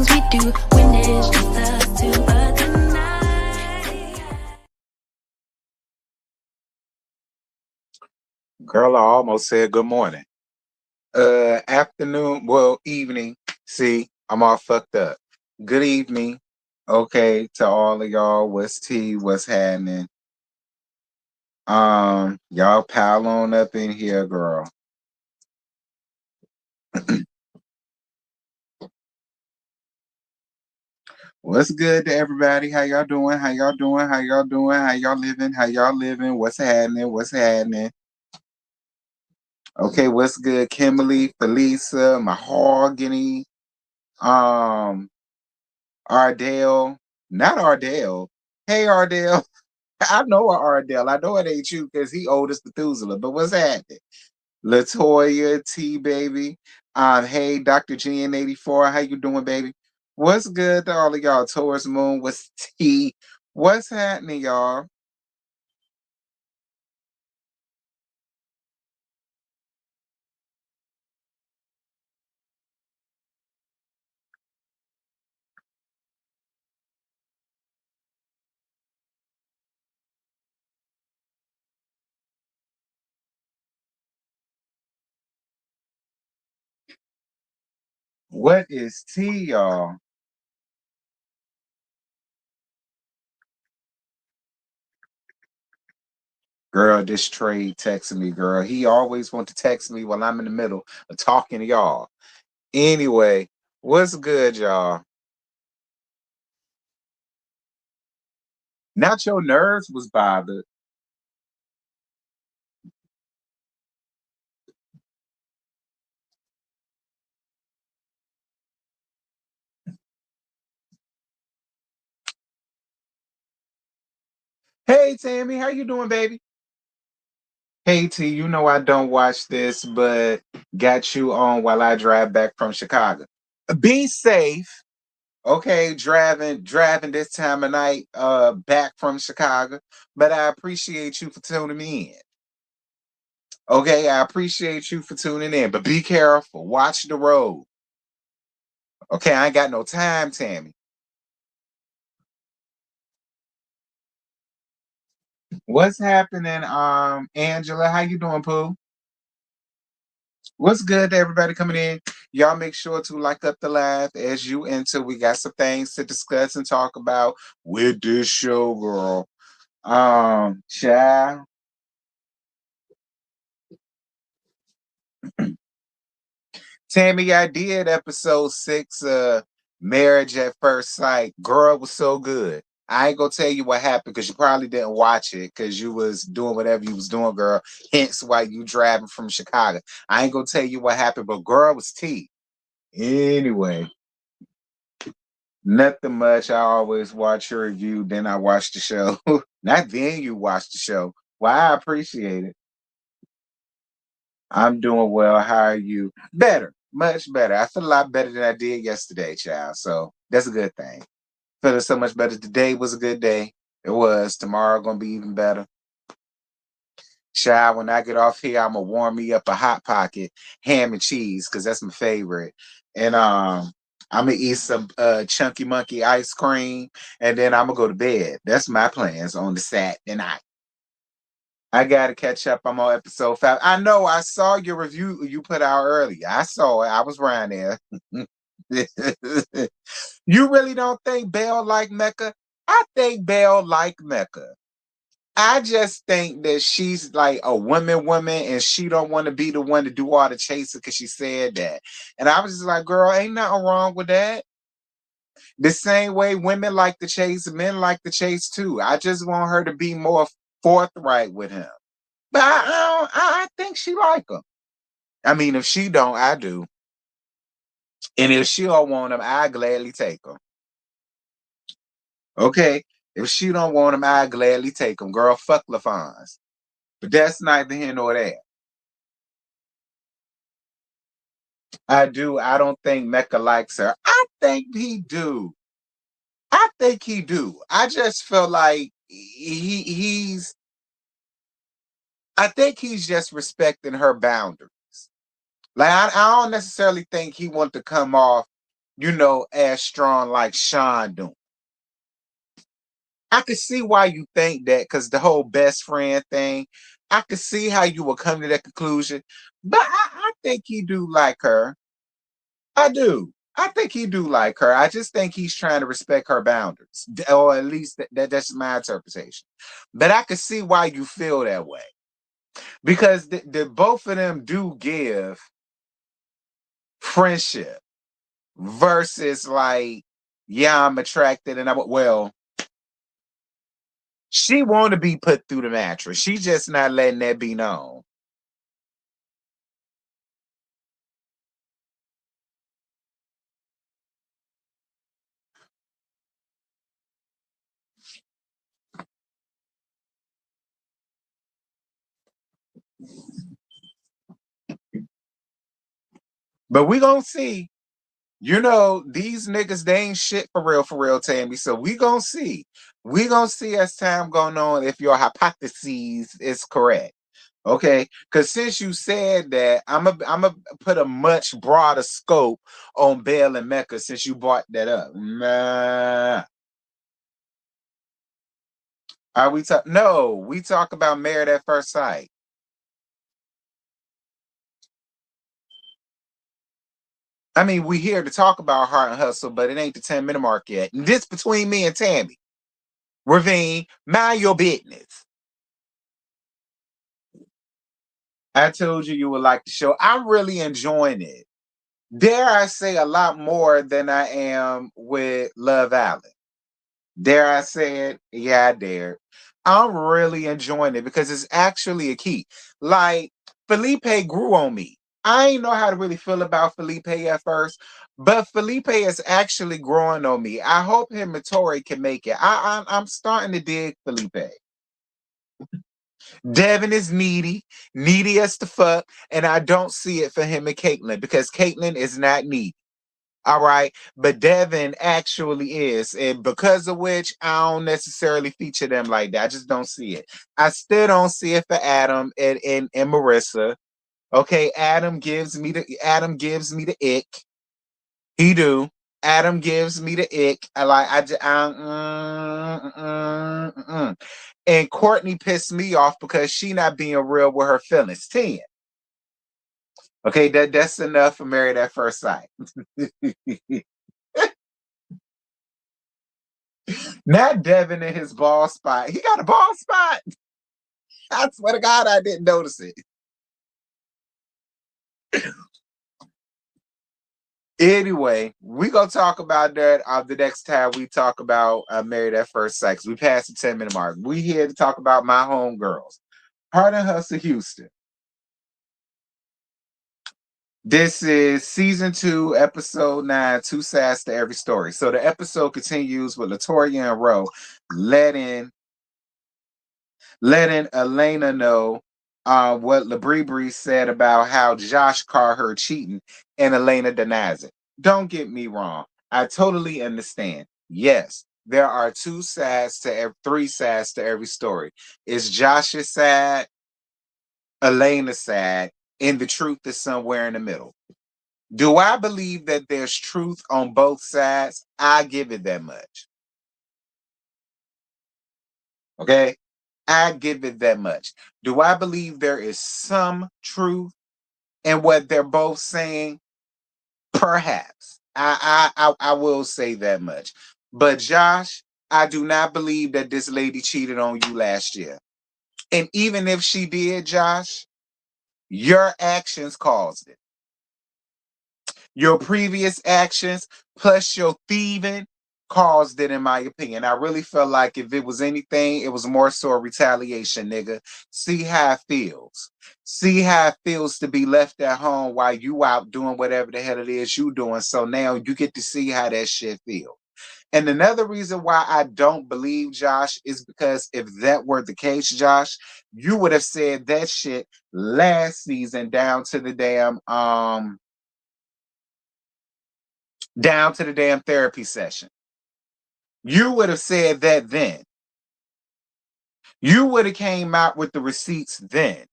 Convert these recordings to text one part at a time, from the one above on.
things we do when it's just us two. But tonight, Girl, I almost said good morning. Afternoon, well, evening. See, I'm all fucked up. Good evening. Okay, to all of y'all. What's tea? What's happening? Y'all pile on up in here, girl. What's good to everybody? How y'all doing? How y'all doing? How y'all doing? How y'all living? How y'all living? What's happening? What's happening? Okay, what's good? Kimberly, Felisa, Mahogany, um, Ardell, not Ardell. Hey, Ardell. I know Ardell. I know it ain't you because he oldest Methuselah. But what's happening? Latoya, T baby. Hey, Dr. GN84. How you doing, baby? What's good to all of y'all? Taurus Moon, what's T? What's happening, y'all? What is T, y'all? Girl, this trade texting me, girl. He always want to text me while I'm in the middle of talking to y'all. Anyway, what's good, y'all? Not your nerves was bothered. Hey, Tammy, how you doing, baby? Hey, T, you know I don't watch this, but got you on while I drive back from Chicago. Be safe. Okay, driving this time of night back from Chicago. But I appreciate you for tuning me in. Okay, I appreciate you for tuning in. But be careful. Watch the road. Okay, I ain't got no time, Tammy. What's happening, Angela? How you doing, Pooh? What's good to everybody coming in? Y'all make sure to like up the live as you enter. We got some things to discuss and talk about with this show, girl. Child. Tammy, I did episode 6, Marriage at First Sight. Girl, was so good. I ain't gonna tell you what happened because you probably didn't watch it because you was doing whatever you was doing, girl. Hence why you driving from Chicago. I ain't gonna tell you what happened, but girl was tea. Anyway, nothing much. I always watch your review, then I watch the show. Not then you watch the show. Well, I appreciate it. I'm doing well. How are you? Better, much better. I feel a lot better than I did yesterday, child. So that's a good thing. Feeling so much better. Today was a good day. It was. Tomorrow gonna be even better. Child, when I get off here, I'm gonna warm me up a hot pocket, ham and cheese, because that's my favorite. And I'm gonna eat some chunky monkey ice cream, and then I'm gonna go to bed. That's my plans on the Saturday night. I gotta catch up. I'm on episode 5. I know I saw your review you put out earlier. I saw it. I was around there. You really don't think Belle like Mecca? I think Belle like Mecca. I just think that she's like a woman, and she don't want to be the one to do all the chasing because she said that. And I was just like, girl, ain't nothing wrong with that. The same way women like to chase, men like to chase too. I just want her to be more forthright with him. But I think she like him. I mean, if she don't, I do. And if she don't want him, I gladly take him. Okay? If she don't want him, I gladly take him. Girl, fuck LaFons. But that's neither here nor there. I do. I don't think Mecca likes her. I think he do. I think he do. I just feel like he's I think he's just respecting her boundaries. Like I don't necessarily think he want to come off as strong like Sean doing. I could see why you think that, because the whole best friend thing, I could see how you would come to that conclusion. But I think he do like her. I do. I think he do like her. I just think he's trying to respect her boundaries, or at least that's my interpretation. But I could see why you feel that way, because the both of them do give friendship versus like, yeah, I'm attracted, and she want to be put through the mattress. She just not letting that be known. But we gonna see. These niggas, they ain't shit for real, Tammy. So we gonna see. We gonna see as time going on if your hypotheses is correct. Okay, because since you said that, I'm a put a much broader scope on Bell and Mecca since you brought that up. Nah. Are we talk? No, we talk about Married at First Sight. I mean, we here to talk about Heart and Hustle, but it ain't the 10-minute mark yet. And this between me and Tammy. Ravine, mind your business. I told you would like the show. I'm really enjoying it. Dare I say a lot more than I am with Love Island. Dare I say it? Yeah, I dare. I'm really enjoying it because it's actually a key. Like, Felipe grew on me. I ain't know how to really feel about Felipe at first, but Felipe is actually growing on me. I hope him and Tori can make it. I'm starting to dig Felipe. Devin is needy as the fuck, and I don't see it for him and Caitlyn because Caitlyn is not needy. All right, but Devin actually is, and because of which I don't necessarily feature them like that. I just don't see it. I still don't see it for Adam and Marissa. Okay, Adam gives me the ick. He do. Adam gives me the ick. And Courtney pissed me off because she not being real with her feelings. 10. Okay, that's enough for Married at First Sight. Not Devin in his ball spot. He got a ball spot. I swear to God, I didn't notice it. Anyway, we gonna talk about that the next time we talk about Married at First Sight. We passed the 10-minute mark. We here to talk about my homegirls, Heart and Hustle Houston. This is season 2, episode 9, Two Sides to Every Story. So the episode continues with Latoya and Ro letting Elena know what Labrie said about how Josh caught her cheating, and Elena denies it. Don't get me wrong. I totally understand. Yes, there are three sides to every story. It's Josh's side, Elena's side, and the truth is somewhere in the middle. Do I believe that there's truth on both sides? I give it that much. Okay? I give it that much. Do I believe there is some truth in what they're both saying? Perhaps. I will say that much. But Josh, I do not believe that this lady cheated on you last year. And even if she did, Josh, your actions caused it. Your previous actions plus your thieving caused it, in my opinion. I really felt like if it was anything, it was more so a retaliation, nigga. See how it feels. See how it feels to be left at home while you out doing whatever the hell it is you doing. So now you get to see how that shit feels. And another reason why I don't believe Josh is because if that were the case, Josh, you would have said that shit last season down to the damn therapy session. You would have said that then. You would have came out with the receipts then.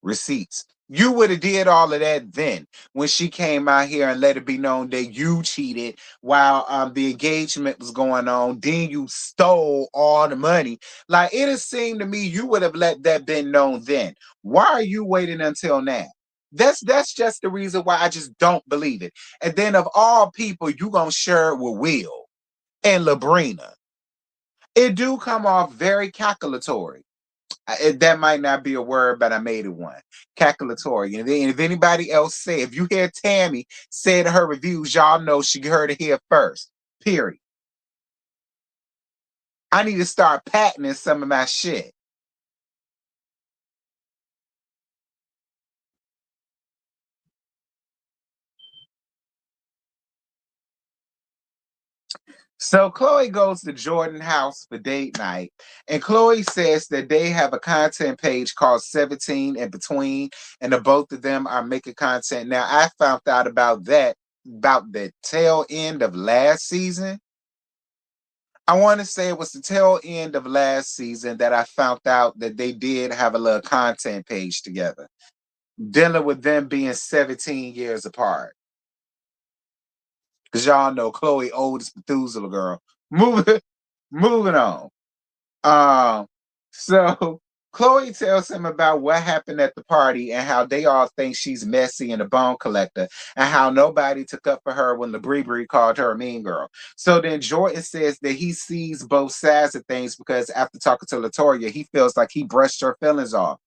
Receipts. You would have did all of that then when she came out here and let it be known that you cheated while the engagement was going on. Then you stole all the money. Like it has seemed to me you would have let that been known then. Why are you waiting until now? That's just the reason why I just don't believe it. And then of all people, you gonna share it with Will and Labrina. It do come off very calculatory. That might not be a word, but I made it one. Calculatory. And then if anybody else say, if you hear Tammy say in her reviews, y'all know she heard it here first. Period. I need to start patenting some of my shit. So Chloe goes to Jordan's house for date night, and Chloe says that they have a content page called 17 in between, and the both of them are making content. Now, I found out about that about the tail end of last season. I want to say it was the tail end of last season that I found out that they did have a little content page together, dealing with them being 17 years apart. Because y'all know Chloe old as Methuselah girl. Moving, moving on. Um, so Chloe tells him about what happened at the party and how they all think she's messy and a bone collector, and how nobody took up for her when LaBrie called her a mean girl. So then Jordan says that he sees both sides of things because after talking to Latoya, he feels like he brushed her feelings off.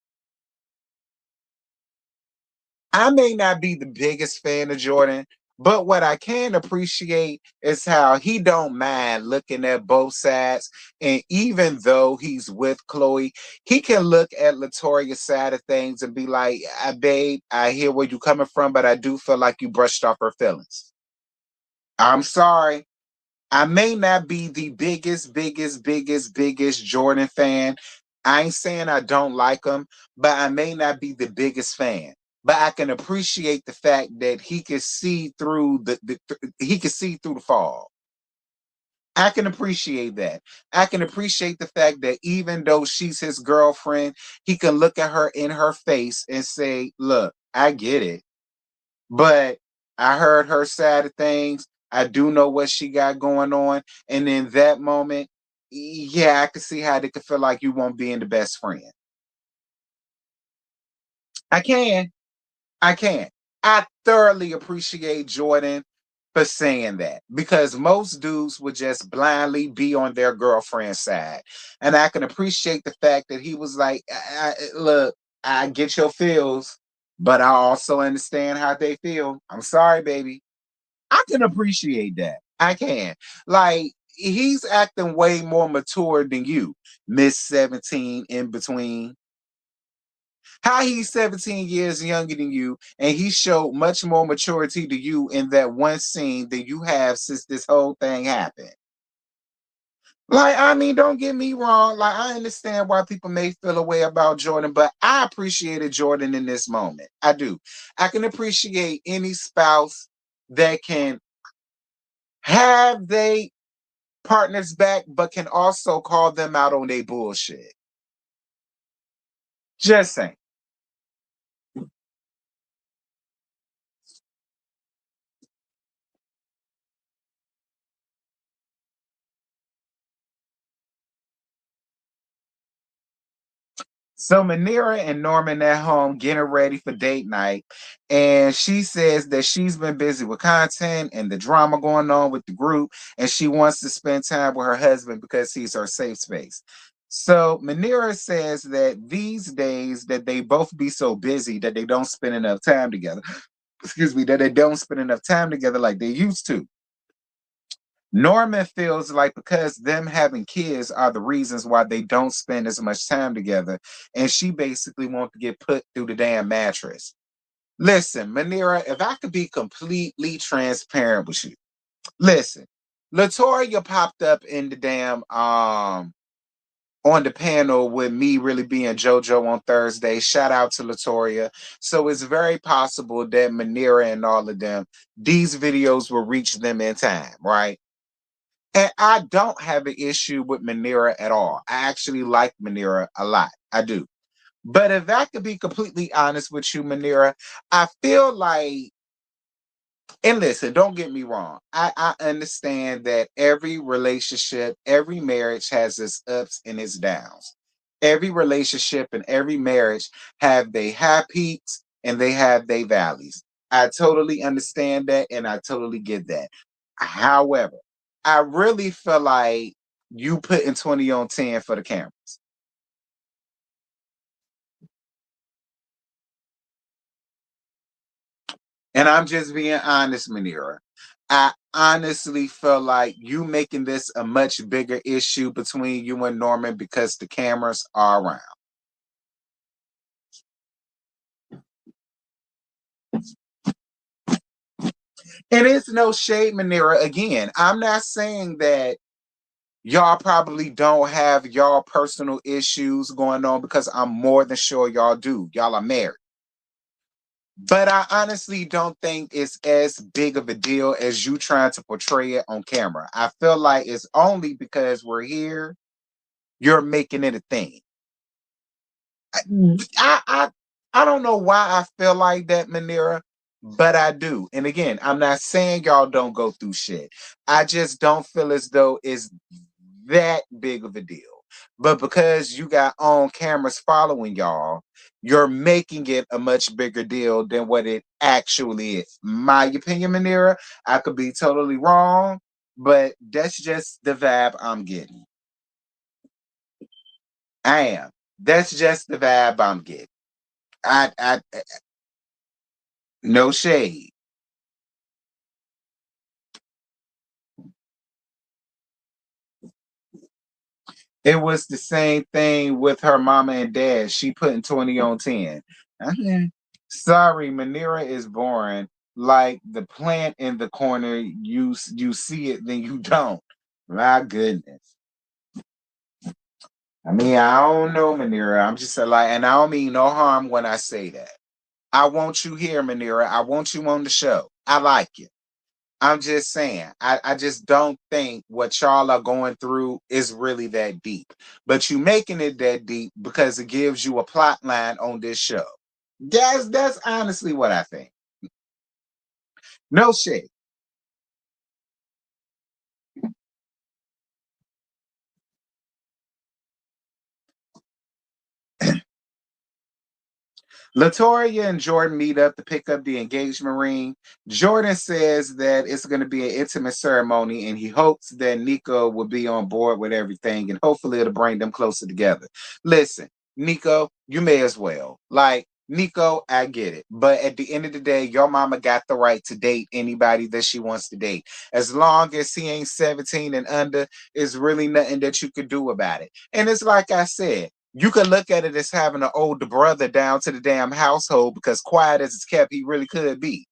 I may not be the biggest fan of Jordan, but what I can appreciate is how he don't mind looking at both sides. And even though he's with Chloe, he can look at Latoya's side of things and be like, babe, I hear where you're coming from, but I do feel like you brushed off her feelings. I'm sorry. I may not be the biggest Jordan fan. I ain't saying I don't like him, but I may not be the biggest fan. But I can appreciate the fact that he can see through he can see through the fall. I can appreciate that. I can appreciate the fact that even though she's his girlfriend, he can look at her in her face and say, "Look, I get it. But I heard her side of things. I do know what she got going on. And in that moment, yeah, I can see how they could feel like you won't be in the best friend. I can. I can. I thoroughly appreciate Jordan for saying that because most dudes would just blindly be on their girlfriend's side. And I can appreciate the fact that he was like, look, I get your feels, but I also understand how they feel. I'm sorry, baby. I can appreciate that. I can. Like, he's acting way more mature than you, Miss 17 in between. How he's 17 years younger than you, and he showed much more maturity to you in that one scene than you have since this whole thing happened. Like, I mean, don't get me wrong. Like, I understand why people may feel a way about Jordan, but I appreciated Jordan in this moment. I do. I can appreciate any spouse that can have they partners back, but can also call them out on their bullshit. Just saying. So Manira and Norman at home getting ready for date night, and she says that she's been busy with content and the drama going on with the group, and she wants to spend time with her husband because he's her safe space. So Manira says that these days that they both be so busy that they don't spend enough time together. Excuse me, that they don't spend enough time together like they used to. Norman feels like because them having kids are the reasons why they don't spend as much time together, and she basically wants to get put through the damn mattress. Listen, Manira, if I could be completely transparent with you, listen, Latoya popped up in the damn on the panel with me really being JoJo on Thursday. Shout out to Latoya. So it's very possible that Manira and all of them, these videos will reach them in time, right? And I don't have an issue with Manira at all. I actually like Manira a lot. I do. But if I could be completely honest with you, Manira, I feel like, and listen, don't get me wrong. I understand that every relationship, every marriage has its ups and its downs. Every relationship and every marriage have their high peaks and they have their valleys. I totally understand that and I totally get that. However, I really feel like you putting 20 on 10 for the cameras. And I'm just being honest, Manira. I honestly feel like you making this a much bigger issue between you and Norman because the cameras are around. And it's no shade, Manira. Again, I'm not saying that y'all probably don't have y'all personal issues going on because I'm more than sure y'all do. Y'all are married. But I honestly don't think it's as big of a deal as you trying to portray it on camera. I feel like it's only because we're here, you're making it a thing. I I I don't know why I feel like that, Manira, but I do. And again, I'm not saying y'all don't go through shit. I just don't feel as though it's that big of a deal. But because you got on cameras following y'all, you're making it a much bigger deal than what it actually is. My opinion, Manira, I could be totally wrong, but that's just the vibe I'm getting. I am. That's just the vibe I'm getting. I no shade. It was the same thing with her mama and dad. She putting 20 on 10. Okay. Sorry, Manira is boring. Like the plant in the corner, you see it, then you don't. My goodness. I mean, I don't know, Manira. I'm just like, and I don't mean no harm when I say that. I want you here, Manira. I want you on the show. I like it. I'm just saying, I just don't think what y'all are going through is really that deep. But you making it that deep because it gives you a plot line on this show. That's honestly what I think. No shit. Latoya and Jordan meet up to pick up the engagement ring. Jordan says that it's going to be an intimate ceremony, and he hopes that Nico will be on board with everything, and hopefully it'll bring them closer together. Listen, Nico, you may as well. Like, Nico, I get it. But at the end of the day, your mama got the right to date anybody that she wants to date. As long as he ain't 17 and under, it's really nothing that you could do about it. And it's like I said, you can look at it as having an older brother down to the damn household because quiet as it's kept, he really could be.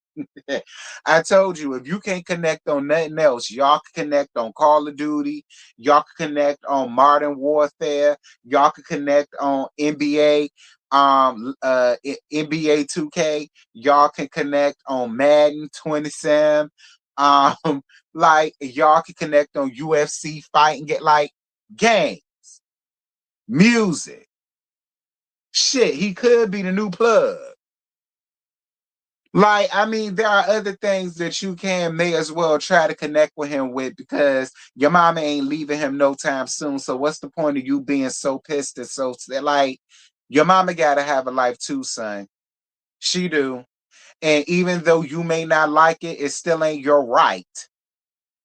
I told you, if you can't connect on nothing else, y'all can connect on Call of Duty, y'all can connect on Modern Warfare, y'all can connect on NBA, NBA 2K, y'all can connect on Madden 27, um, like y'all can connect on UFC fight and get like game, music. Shit, he could be the new plug. Like, I mean, there are other things that you can may as well try to connect with him with because your mama ain't leaving him no time soon. So what's the point of you being so pissed and so like your mama gotta have a life too, son. She do. And even though you may not like it, it still ain't your right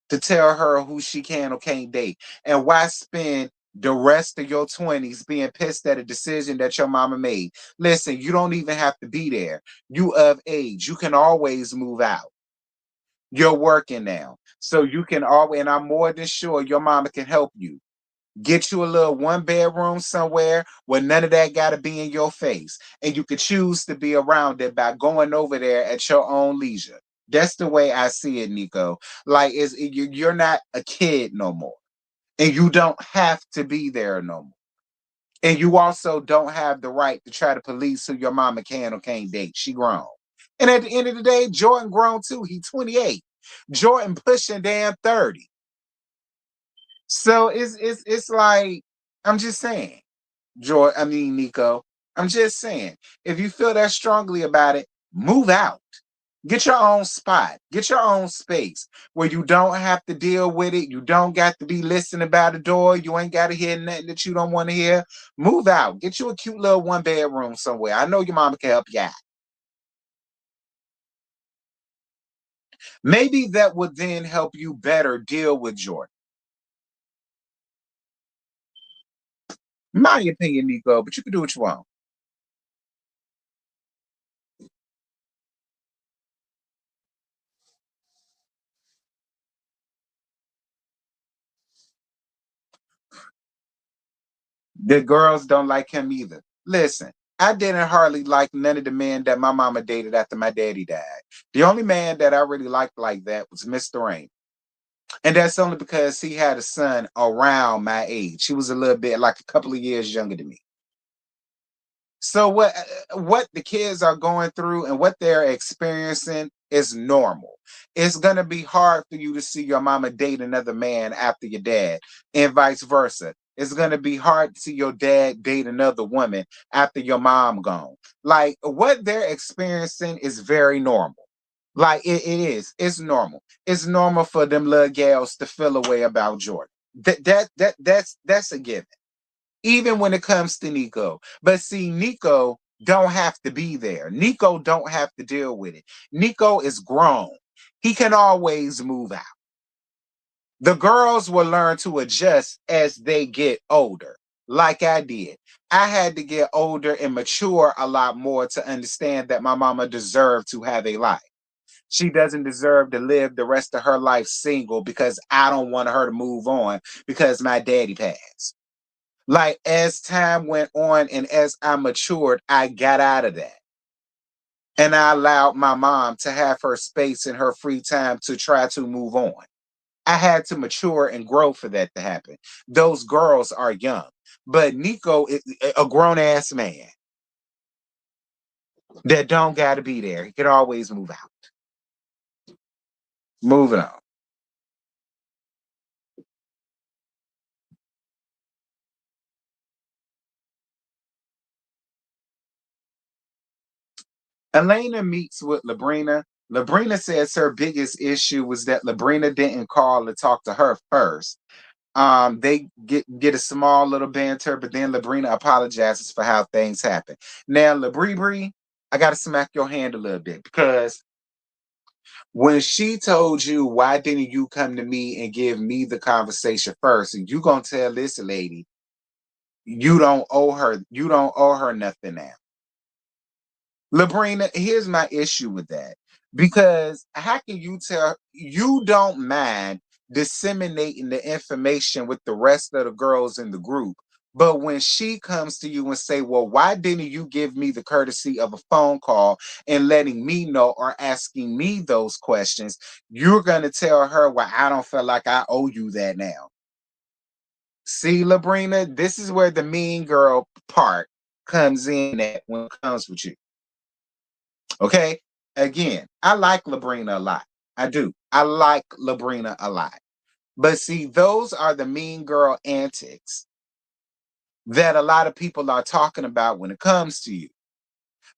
to tell her who she can or can't date. And why spend the rest of your 20s being pissed at a decision that your mama made? Listen, you don't even have to be there. You of age. You can always move out. You're working now. So you can always, and I'm more than sure your mama can help you. Get you a little one bedroom somewhere where none of that got to be in your face. And you could choose to be around it by going over there at your own leisure. That's the way I see it, Nico. Like, you're not a kid no more. And you don't have to be there no more. And you also don't have the right to try to police who your mama can or can't date. She grown. And at the end of the day, Jordan grown too. He 28. Jordan pushing damn 30. So it's like, I'm just saying, Jordan, I mean Nico. I'm just saying, if you feel that strongly about it, move out. Get your own spot. Get your own space where you don't have to deal with it. You don't got to be listening by the door. You ain't got to hear nothing that you don't want to hear. Move out. Get you a cute little one bedroom somewhere. I know your mama can help you out. Maybe that would then help you better deal with Jordan. My opinion, Nico, but you can do what you want. The girls don't like him either. Listen, I didn't hardly like none of the men that my mama dated after my daddy died. The only man that I really liked like that was Mr. Rain. And that's only because he had a son around my age. He was a little bit like a couple of years younger than me. So what the kids are going through and what they're experiencing is normal. It's gonna be hard for you to see your mama date another man after your dad, and vice versa. It's gonna be hard to see your dad date another woman after your mom gone. Like what they're experiencing is very normal. Like it is. It's normal. It's normal for them little gals to feel a way about Jordan. That's a given even when it comes to Nico. But see, Nico don't have to be there. Nico don't have to deal with it. Nico is grown. He can always move out. The girls will learn to adjust as they get older, like I did. I had to get older and mature a lot more to understand that my mama deserved to have a life. She doesn't deserve to live the rest of her life single because I don't want her to move on because my daddy passed. Like as time went on and as I matured, I got out of that. And I allowed my mom to have her space and her free time to try to move on. I had to mature and grow for that to happen. Those girls are young, but Nico is a grown ass man that don't got to be there. He can always move out. Moving on. Elena meets with Labrina. Labrina says her biggest issue was that Labrina didn't call to talk to her first. They get a small little banter, but then Labrina apologizes for how things happen. Now, Labribri, I gotta smack your hand a little bit because when she told you why didn't you come to me and give me the conversation first, and you gonna tell this lady you don't owe her nothing now. Labrina, here's my issue with that. Because how can you tell you don't mind disseminating the information with the rest of the girls in the group? But when she comes to you and say, well, why didn't you give me the courtesy of a phone call and letting me know or asking me those questions? You're going to tell her, well, I don't feel like I owe you that now. See, Labrina, this is where the mean girl part comes in at when it comes with you. Okay. Again, I like Labrina a lot. I do. I like Labrina a lot. But see, those are the mean girl antics that a lot of people are talking about when it comes to you.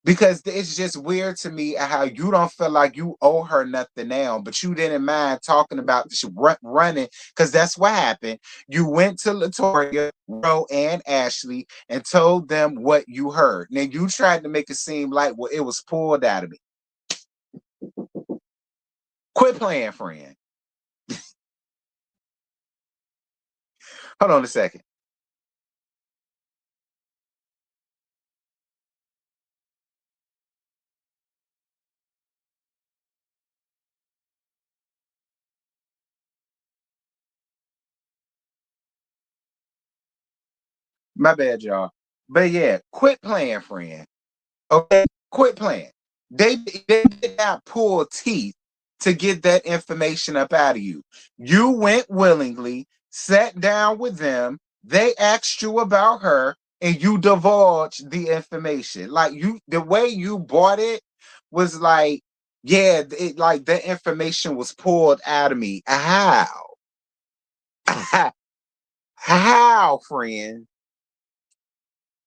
Because it's just weird to me how you don't feel like you owe her nothing now, but you didn't mind talking about this running because that's what happened. You went to Latoya, Ro, and Ashley and told them what you heard. Now you tried to make it seem like, well, it was pulled out of me. Quit playing, friend. Hold on a second. My bad, y'all. But yeah, quit playing, friend. Okay, quit playing. They did not pull teeth to get that information up out of you. You went willingly, sat down with them. They asked you about her, and you divulged the information. Like you, the way you bought it was like, yeah, it like the information was pulled out of me. How? How, friend?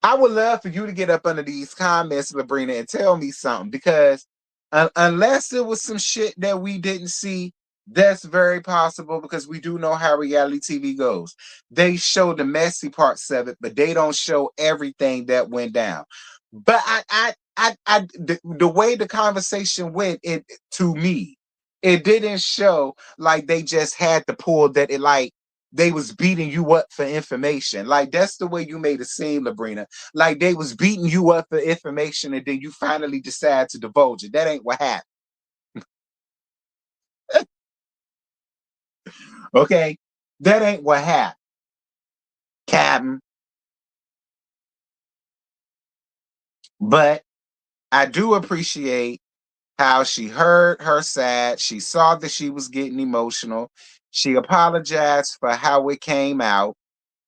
I would love for you to get up under these comments, Labrina, and tell me something because unless it was some shit that we didn't see, that's very possible because we do know how reality TV goes. They show the messy parts of it, but they don't show everything that went down. But the way the conversation went, it to me, it didn't show like they just had to pull that it like they was beating you up for information. Like that's the way you made it seem, Labrina. Like they was beating you up for information and then you finally decide to divulge it. That ain't what happened. Okay? That ain't what happened, Captain. But I do appreciate how she heard her side. She saw that she was getting emotional. She apologized for how it came out.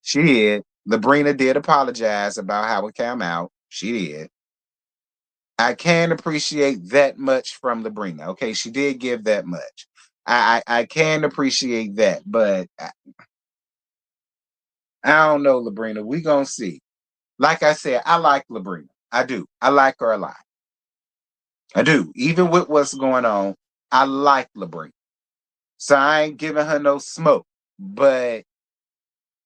She did. Labrina did apologize about how it came out. She did. I can appreciate that much from Labrina. Okay, she did give that much. I can appreciate that, but I don't know, Labrina. We gonna see. Like I said, I like Labrina. I do. I like her a lot. I do. Even with what's going on, I like Labrina. So I ain't giving her no smoke. But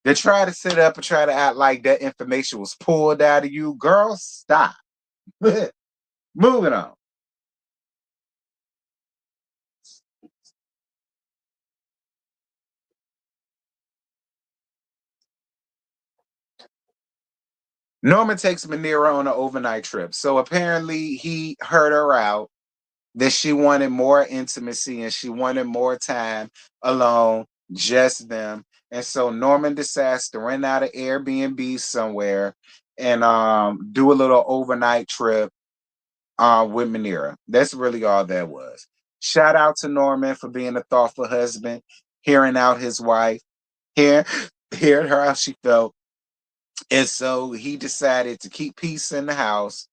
to try to sit up and try to act like that information was pulled out of you, girl, stop. Moving on. Norman takes Manira on an overnight trip. So apparently he heard her out that she wanted more intimacy and she wanted more time alone, just them. And so Norman decides to rent out an Airbnb somewhere and do a little overnight trip with Manira. That's really all that was. Shout out to Norman for being a thoughtful husband, hearing out his wife, hearing, hearing her how she felt. And so he decided to keep peace in the house.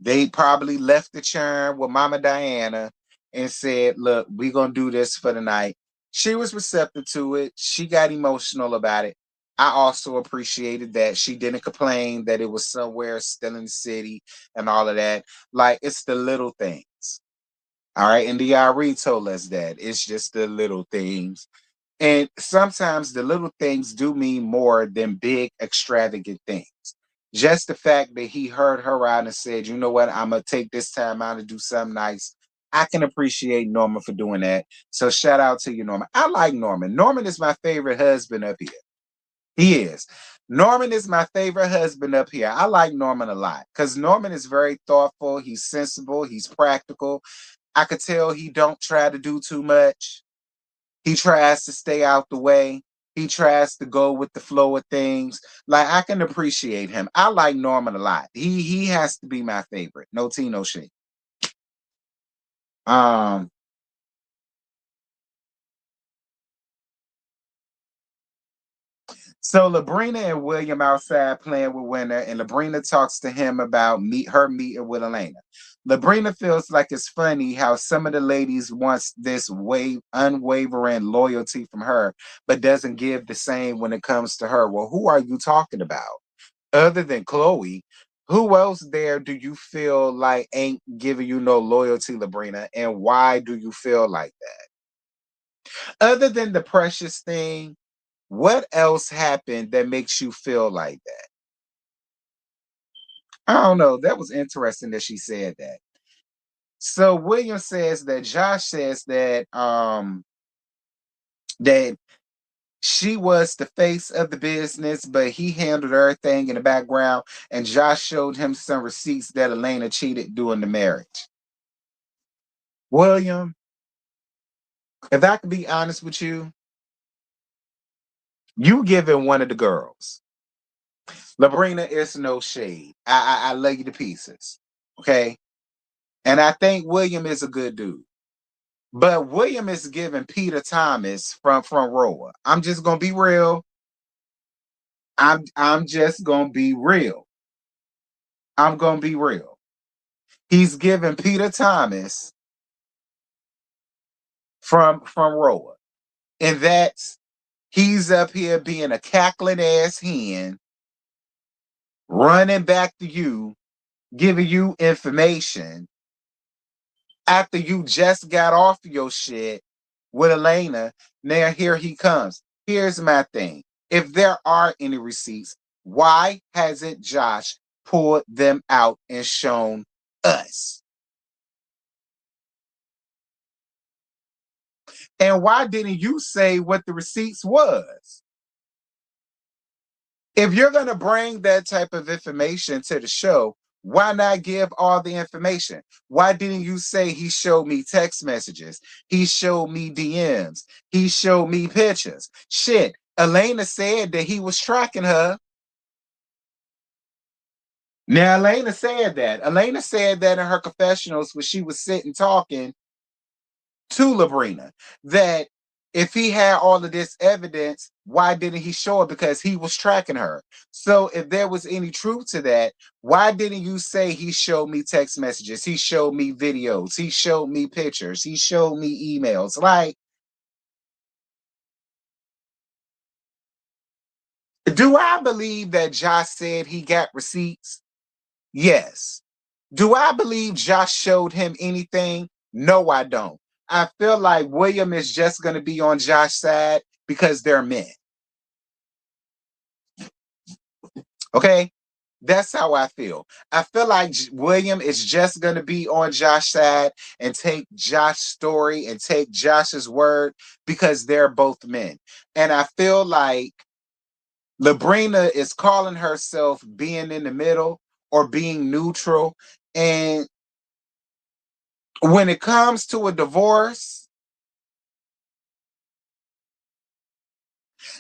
They probably left the churn with Mama Diana and said, look, we're going to do this for the night. She was receptive to it. She got emotional about it. I also appreciated that she didn't complain that it was somewhere still in the city and all of that. Like, it's the little things. All right. And DRE told us that it's just the little things. And sometimes the little things do mean more than big, extravagant things. Just the fact that he heard her out and said, you know what, I'm going to take this time out to do something nice. I can appreciate Norman for doing that. So shout out to you, Norman. I like Norman. Norman is my favorite husband up here. He is. Norman is my favorite husband up here. I like Norman a lot because Norman is very thoughtful. He's sensible. He's practical. I could tell he don't try to do too much. He tries to stay out the way. He tries to go with the flow of things. Like I can appreciate him. I like Norman a lot. He has to be my favorite. No tea, no shade. Um, so Labrina and William outside playing with Winter, and Labrina talks to him about her meeting with Elena. Labrina feels like it's funny how some of the ladies wants this unwavering loyalty from her, but doesn't give the same when it comes to her. Well, who are you talking about? Other than Chloe, who else there do you feel like ain't giving you no loyalty, Labrina? And why do you feel like that? Other than the precious thing, what else happened that makes you feel like that? I don't know. That was interesting that she said that. So William says that Josh says that she was the face of the business, but he handled everything in the background, and Josh showed him some receipts that Elena cheated during the marriage. William, if I can be honest with you, you giving one of the girls. Labrina is no shade. I love you to pieces. Okay. And I think William is a good dude. But William is giving Peter Thomas from Roa. I'm just gonna be real. I'm just gonna be real. I'm gonna be real. He's giving Peter Thomas from Roa. And that's he's up here being a cackling ass hen, running back to you, giving you information after you just got off your shit with Elena. Now here he comes. Here's my thing. If there are any receipts, why hasn't Josh pulled them out and shown us? And why didn't you say what the receipts was? If you're going to bring that type of information to the show, why not give all the information? Why didn't you say he showed me text messages? He showed me DMs. He showed me pictures. Shit, Elena said that he was tracking her. Now, Elena said that. Elena said that in her confessionals when she was sitting talking to Labrina, that if he had all of this evidence, why didn't he show it? Because he was tracking her. So if there was any truth to that, why didn't you say he showed me text messages? He showed me videos. He showed me pictures. He showed me emails. Like, do I believe that Josh said he got receipts? Yes. Do I believe Josh showed him anything? No, I don't. I feel like William is just going to be on Josh's side because they're men. Okay? That's how I feel. I feel like William is just going to be on Josh's side and take Josh's story and take Josh's word because they're both men. And I feel like Labrina is calling herself being in the middle or being neutral. And when it comes to a divorce,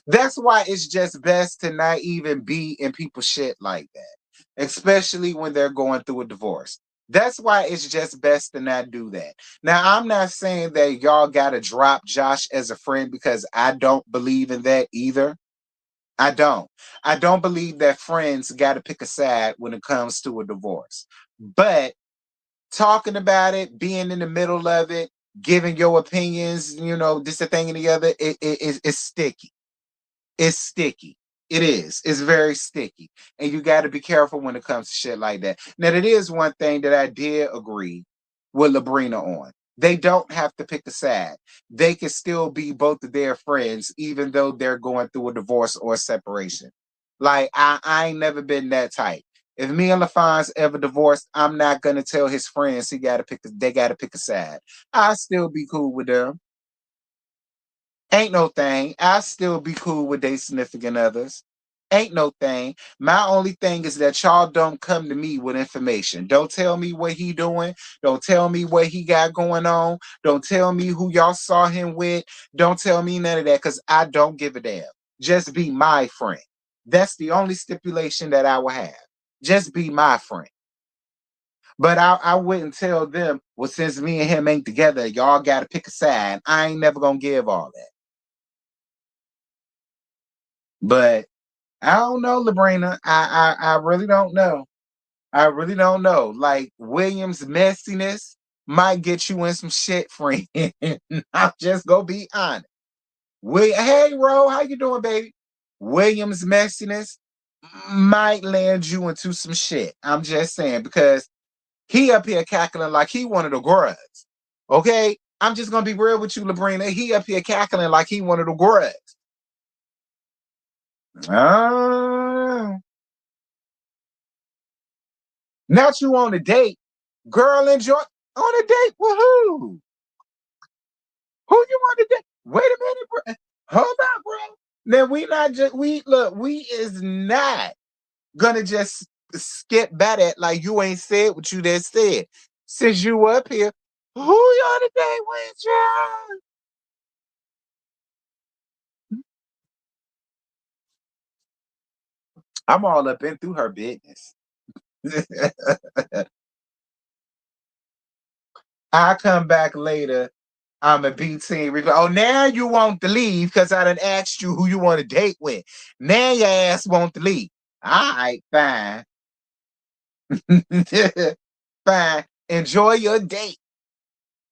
that's why it's just best to not even be in people's shit like that, especially when they're going through a divorce. That's why it's just best to not do that. Now, I'm not saying that y'all got to drop Josh as a friend because I don't believe in that either. I don't. I don't believe that friends got to pick a side when it comes to a divorce. But talking about it, being in the middle of it, giving your opinions, this, a thing and the other, it's sticky. It's sticky. It is. It's very sticky. And you got to be careful when it comes to shit like that. Now, it is one thing that I did agree with Labrina on. They don't have to pick a side. They can still be both of their friends, even though they're going through a divorce or a separation. Like, I ain't never been that tight. If me and LaFon's ever divorced, I'm not gonna tell his friends they gotta pick a side. I'll still be cool with them. Ain't no thing. I'll still be cool with their significant others. Ain't no thing. My only thing is that y'all don't come to me with information. Don't tell me what he doing. Don't tell me what he got going on. Don't tell me who y'all saw him with. Don't tell me none of that because I don't give a damn. Just be my friend. That's the only stipulation that I will have. Just be my friend. But I wouldn't tell them, well, since me and him ain't together, y'all got to pick a side. I ain't never going to give all that. But I don't know, Labrina. I really don't know. I really don't know. Like Williams' messiness might get you in some shit, friend. I'm just gonna be honest. Hey, Ro, how you doing, baby? Williams' messiness might land you into some shit. I'm just saying because he up here cackling like he one of the grubs. Okay, I'm just gonna be real with you, Labrina. He up here cackling like he one of the grubs. Ah. Not you on a date. Girl, enjoy on a date with who? Who you on a date? Wait a minute, bro. Hold up, bro. Now we is not gonna just skip by that like you ain't said what you just said. Since you up here, who you on a date with, child? I'm all up in through her business. I come back later. I'm a B team. Oh, now you want to leave because I done asked you who you want to date with. Now your ass want to leave. All right, fine. Fine. Enjoy your date.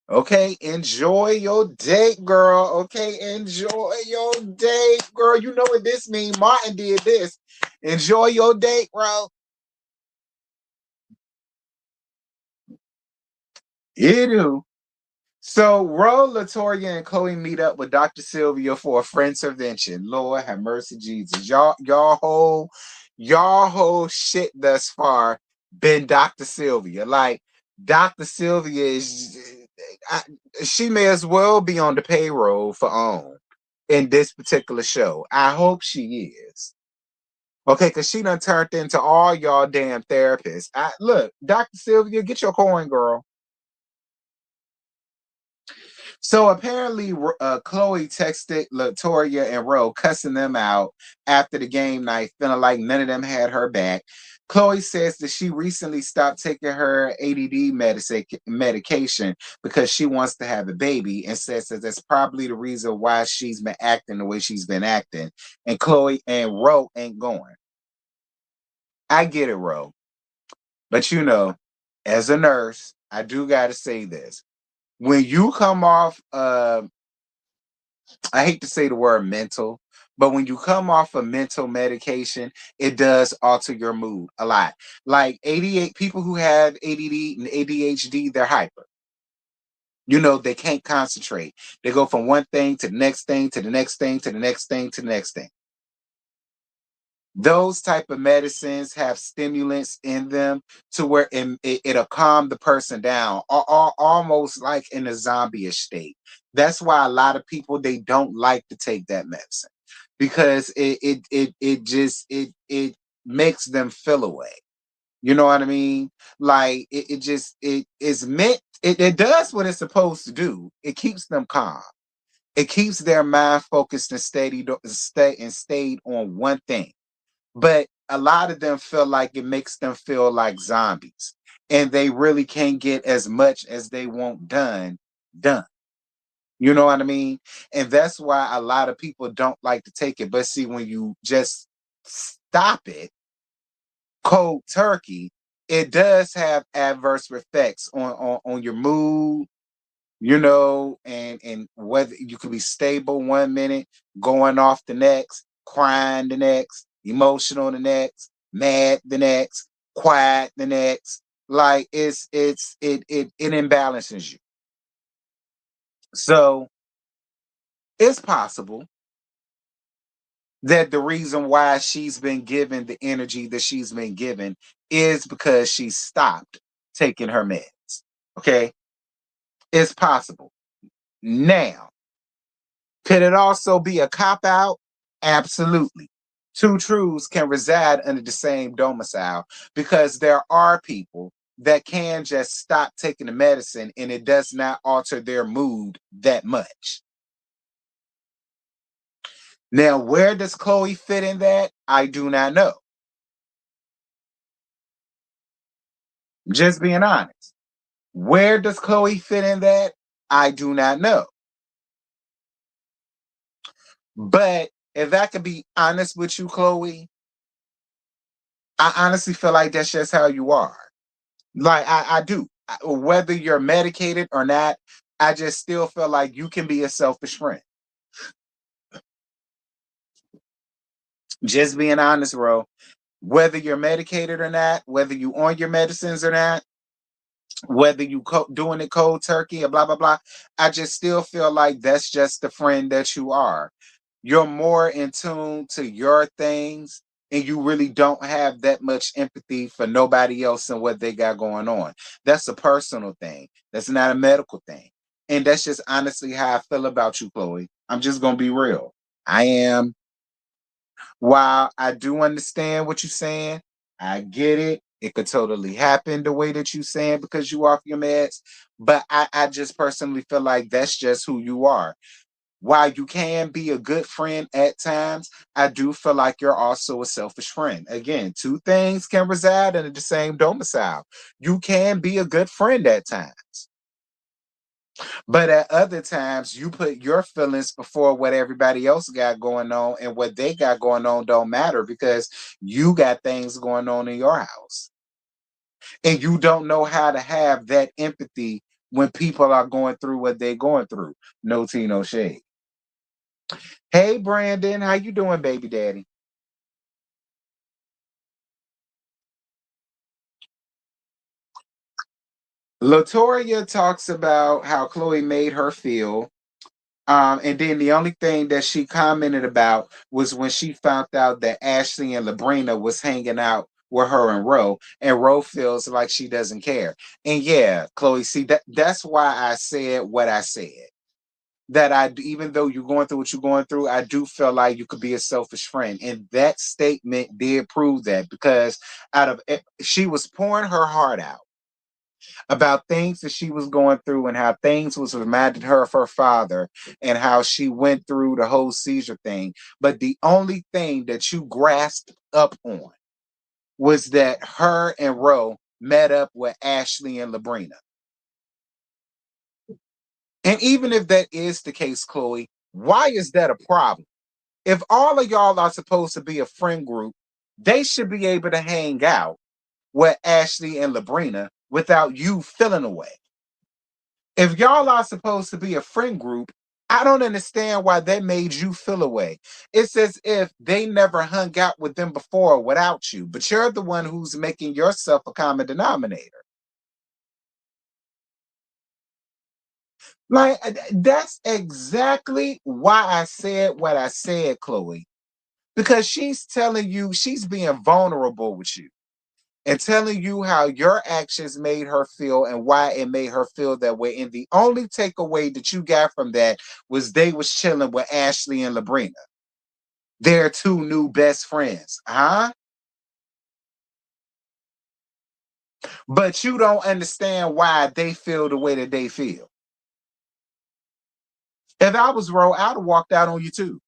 Okay, enjoy your date, girl. Okay, enjoy your date, girl. You know what this means. Martin did this. Enjoy your date, bro. You do. So Ro, Latoya, and Chloe meet up with Dr. Sylvia for a friend intervention. Lord have mercy, Jesus. Y'all whole shit thus far been Dr. Sylvia. Like Dr. Sylvia I, she may as well be on the payroll for OWN in this particular show. I hope she is. Okay, because she done turned into all y'all damn therapists. Look, Dr. Sylvia, get your coin, girl. So apparently, Chloe texted Latoya and Ro, cussing them out after the game night, feeling like none of them had her back. Chloe says that she recently stopped taking her ADD medication because she wants to have a baby, and says that that's probably the reason why she's been acting the way she's been acting. And Chloe and Ro ain't going. I get it, Ro. But as a nurse, I do got to say this. When you come off I hate to say the word mental, but when you come off of mental medication, it does alter your mood a lot. Like 88 people who have ADD and ADHD, they're hyper. They can't concentrate. They go from one thing to the next thing to the next thing to the next thing to the next thing. Those type of medicines have stimulants in them to where it'll calm the person down, almost like in a zombie-ish state. That's why a lot of people, they don't like to take that medicine, because it makes them feel away. You know what I mean? Like it is meant. It does what it's supposed to do. It keeps them calm. It keeps their mind focused and stayed on one thing. But a lot of them feel like it makes them feel like zombies, and they really can't get as much as they want done. You know what I mean? And that's why a lot of people don't like to take it. But see, when you just stop it cold turkey, it does have adverse effects on your mood, and whether you could be stable one minute, going off the next, crying the next, emotional the next, mad the next, quiet the next. Like it imbalances you. So it's possible that the reason why she's been given the energy that she's been given is because she stopped taking her meds. Okay, it's possible. Now, could it also be a cop out? Absolutely. Two truths can reside under the same domicile, because there are people that can just stop taking the medicine and it does not alter their mood that much. Now, where does Chloe fit in that? I do not know. Just being honest. Where does Chloe fit in that? I do not know. But if I could be honest with you, Chloe, I honestly feel like that's just how you are. Like I do. Whether you're medicated or not, I just still feel like you can be a selfish friend. Just being honest, bro. Whether you're medicated or not, whether you on your medicines or not, whether you doing it cold turkey or blah blah blah, I just still feel like that's just the friend that you are. You're more in tune to your things, and you really don't have that much empathy for nobody else and what they got going on. That's a personal thing. That's not a medical thing. And that's just honestly how I feel about you, Chloe. I'm just gonna be real. I am. While I do understand what you're saying, I get it. It could totally happen the way that you're saying because you off your meds. But I just personally feel like that's just who you are. While you can be a good friend at times, I do feel like you're also a selfish friend. Again, two things can reside in the same domicile. You can be a good friend at times, but at other times, you put your feelings before what everybody else got going on, and what they got going on don't matter because you got things going on in your house. And you don't know how to have that empathy when people are going through what they're going through. No tea, no shade. Hey Brandon, how you doing, baby daddy? Latoya talks about how Chloe made her feel. And then the only thing that she commented about was when she found out that Ashley and Labrina was hanging out with her and Ro feels like she doesn't care. And yeah, Chloe, see that's why I said what I said. That even though you're going through what you're going through, I do feel like you could be a selfish friend. And that statement did prove that because out of it, she was pouring her heart out about things that she was going through and how things was reminded her of her father and how she went through the whole seizure thing. But the only thing that you grasped up on was that her and Ro met up with Ashley and Labrina. And even if that is the case, Chloe, why is that a problem? If all of y'all are supposed to be a friend group, they should be able to hang out with Ashley and Labrina without you feeling away. If y'all are supposed to be a friend group, I don't understand why they made you feel away. It's as if they never hung out with them before without you, but you're the one who's making yourself a common denominator. Like, that's exactly why I said what I said, Chloe, because she's telling you she's being vulnerable with you and telling you how your actions made her feel and why it made her feel that way. And the only takeaway that you got from that was they was chilling with Ashley and Labrina. Their two new best friends, huh? But you don't understand why they feel the way that they feel. If I was Ro, I'd have walked out on you too.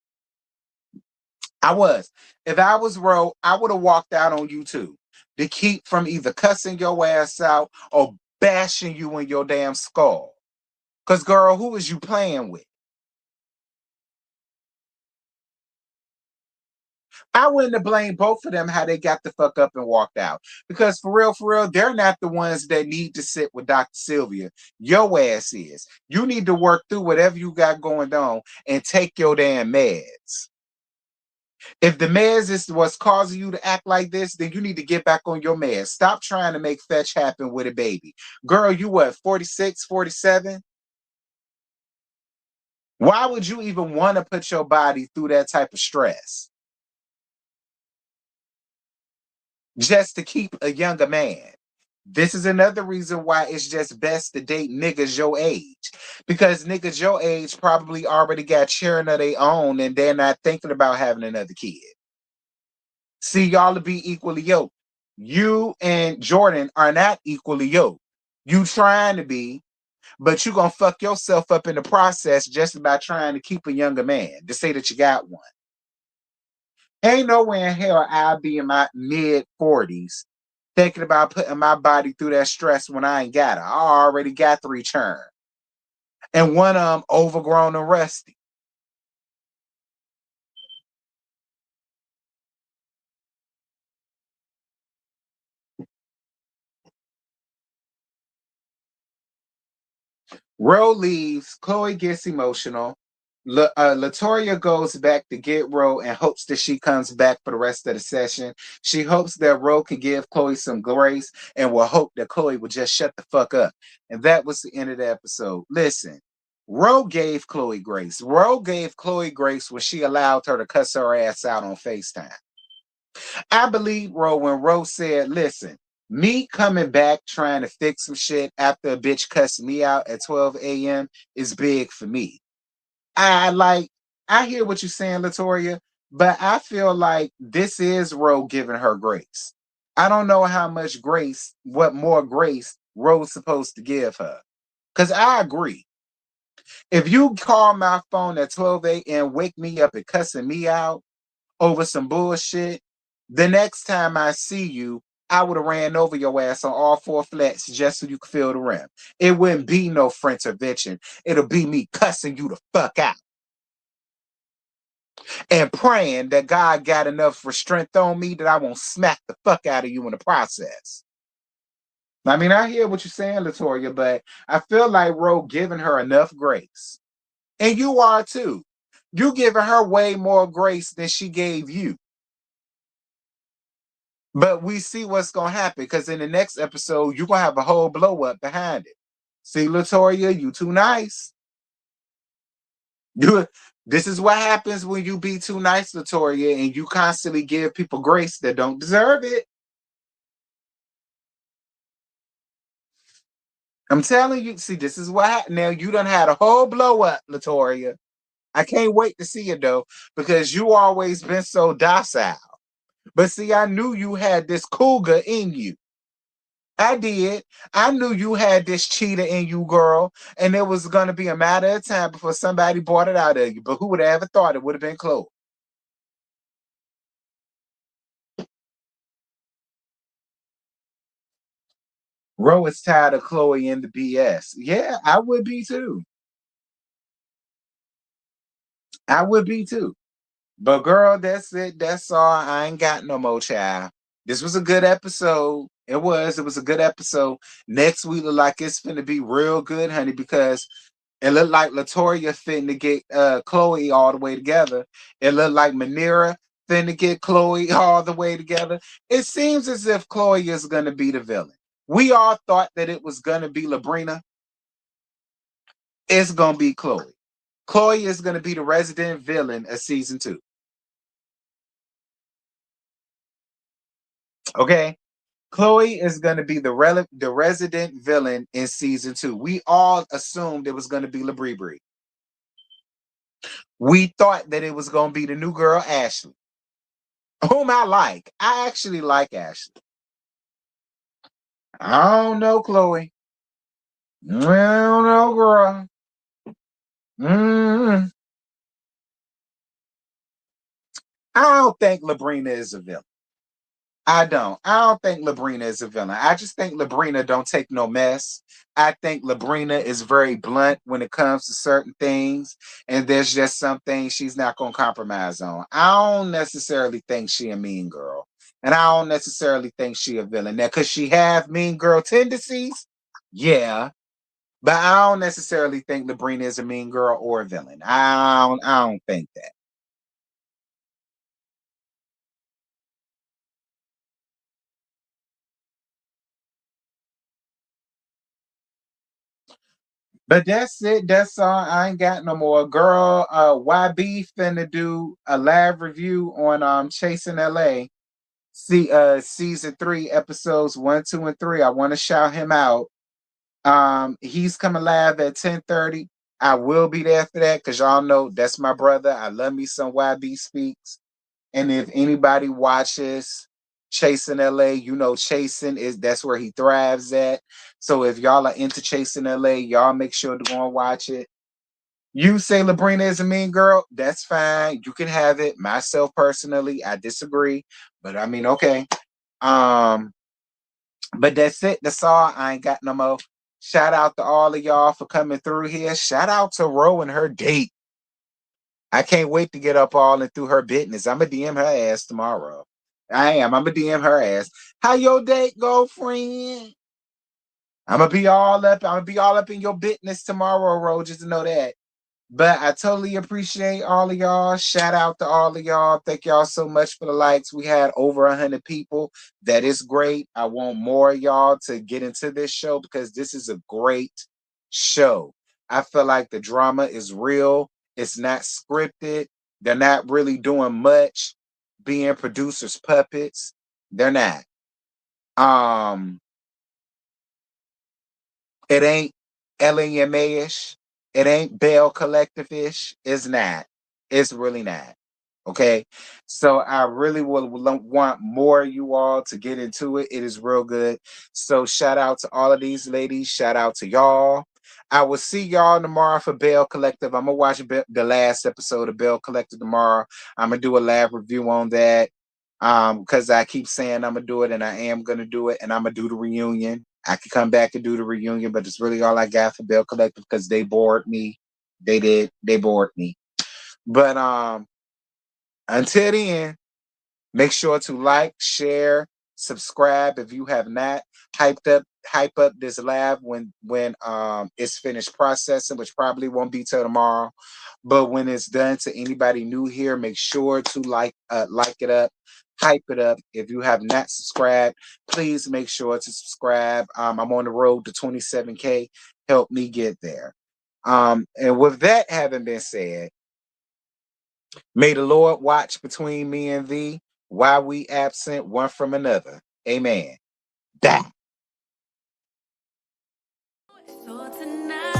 I was. If I was Ro, I would have walked out on you too to keep from either cussing your ass out or bashing you in your damn skull. Because, girl, who is you playing with? I wouldn't have blamed both of them how they got the fuck up and walked out. Because for real, they're not the ones that need to sit with Dr. Sylvia. Your ass is. You need to work through whatever you got going on and take your damn meds. If the meds is what's causing you to act like this, then you need to get back on your meds. Stop trying to make fetch happen with a baby. Girl, you what, 46, 47? Why would you even want to put your body through that type of stress? Just to keep a younger man. This is another reason why it's just best to date niggas your age. Because niggas your age probably already got children of their own and they're not thinking about having another kid. See, y'all to be equally yoked. You and Jordan are not equally yoked. You trying to be, but you gonna fuck yourself up in the process just by trying to keep a younger man to say that you got one. Ain't nowhere in hell I'll be in my mid 40s thinking about putting my body through that stress when I ain't got it. I already got 3 churn. And one of them overgrown and rusty. Ro leaves. Chloe gets emotional. Latoya goes back to get Ro and hopes that she comes back for the rest of the session. She hopes that Ro can give Chloe some grace and will hope that Chloe will just shut the fuck up. And that was the end of the episode. Listen, Ro gave Chloe grace. Ro gave Chloe grace when she allowed her to cuss her ass out on FaceTime. I believe Ro when Ro said, listen, me coming back trying to fix some shit after a bitch cussed me out at 12 a.m. is big for me. I like, I hear what you're saying, Latoya, but I feel like this is Ro giving her grace. I don't know how much grace, what more grace Ro's supposed to give her. Because I agree. If you call my phone at 12 a.m., wake me up and cussing me out over some bullshit, the next time I see you, I would have ran over your ass on all 4 flats just so you could feel the rim. It wouldn't be no French intervention. It'll be me cussing you the fuck out and praying that God got enough strength on me that I won't smack the fuck out of you in the process. I mean, I hear what you're saying, Latoya, but I feel like Ro giving her enough grace. And you are too. You giving her way more grace than she gave you. But we see what's gonna happen because in the next episode, you're gonna have a whole blow up behind it. See, Latoya, you too nice. You this is what happens when you be too nice, Latoya, and you constantly give people grace that don't deserve it. I'm telling you, see, this is what happened. Now you done had a whole blow up, Latoya. I can't wait to see it though, because you always been so docile. But see, I knew you had this cougar in you. I did. I knew you had this cheetah in you, girl, and it was gonna be a matter of time before somebody bought it out of you. But who would have ever thought it would have been Chloe? Ro is tired of Chloe and the BS. Yeah, I would be too. I would be too. But girl, that's it. That's all. I ain't got no more, child. This was a good episode. It was. It was a good episode. Next week look like it's gonna be real good, honey, because it looked like Latoya finna get Chloe all the way together. It looked like Manira finna get Chloe all the way together. It seems as if Chloe is gonna be the villain. We all thought that it was gonna be Labrina. It's gonna be Chloe. Chloe is gonna be the resident villain of season 2. Okay. Chloe is going to be the resident villain in season 2. We all assumed it was going to be Labrie. We thought that it was going to be the new girl, Ashley, whom I like. I actually like Ashley. I don't know, Chloe. I don't know, girl. Mm. I don't think Labrina is a villain. I don't. I don't think Labrina is a villain. I just think Labrina don't take no mess. I think Labrina is very blunt when it comes to certain things, and there's just some things she's not gonna compromise on. I don't necessarily think she a mean girl, and I don't necessarily think she a villain. Now, could she have mean girl tendencies? Yeah, but I don't necessarily think Labrina is a mean girl or a villain. I don't think that. But that's it. That's all. I ain't got no more. Girl, YB finna do a live review on Chasing LA. See season 3, episodes 1, 2, and 3. I want to shout him out. He's coming live at 10:30. I will be there for that because y'all know that's my brother. I love me some YB Speaks. And if anybody watches Chasing LA, you know Chasing is that's where he thrives at. So if y'all are into Chasing LA, y'all make sure to go and watch it. You say Labrina is a mean girl, that's fine. You can have it. Myself personally, I disagree. But I mean, okay. Um, but that's it. That's all. I ain't got no more. Shout out to all of y'all for coming through here. Shout out to Ro and her date. I can't wait to get up all and through her business. I'm gonna DM her ass tomorrow. I am. I'm gonna DM her ass. How your date go, friend? I'm gonna be all up. I'm gonna be all up in your business tomorrow, Ro. Just to know that. But I totally appreciate all of y'all. Shout out to all of y'all. Thank y'all so much for the likes. We had over 100 people. That is great. I want more of y'all to get into this show because this is a great show. I feel like the drama is real. It's not scripted. They're not really doing much being producers' puppets. They're not. Um, it ain't LMA-ish. It ain't Bell Collective-ish. It's not. It's really not. Okay. So I really would want more of you all to get into it. It is real good. So shout out to all of these ladies. Shout out to y'all. I will see y'all tomorrow for Bell Collective. I'm gonna watch the last episode of Bell Collective tomorrow. I'm gonna do a live review on that. Because I keep saying I'm gonna do it and I am gonna do it, and I'm gonna do the reunion. I could come back and do the reunion, but it's really all I got for Bell Collective because they bored me. They did. They bored me. But until then, make sure to like, share, subscribe if you have not. Hype up this lab when it's finished processing, which probably won't be till tomorrow. But when it's done, to anybody new here, make sure to like it up, hype it up. If you have not subscribed, please make sure to subscribe. I'm on the road to 27K. Help me get there. And with that having been said, may the Lord watch between me and thee while we absent one from another. Amen. That. So tonight.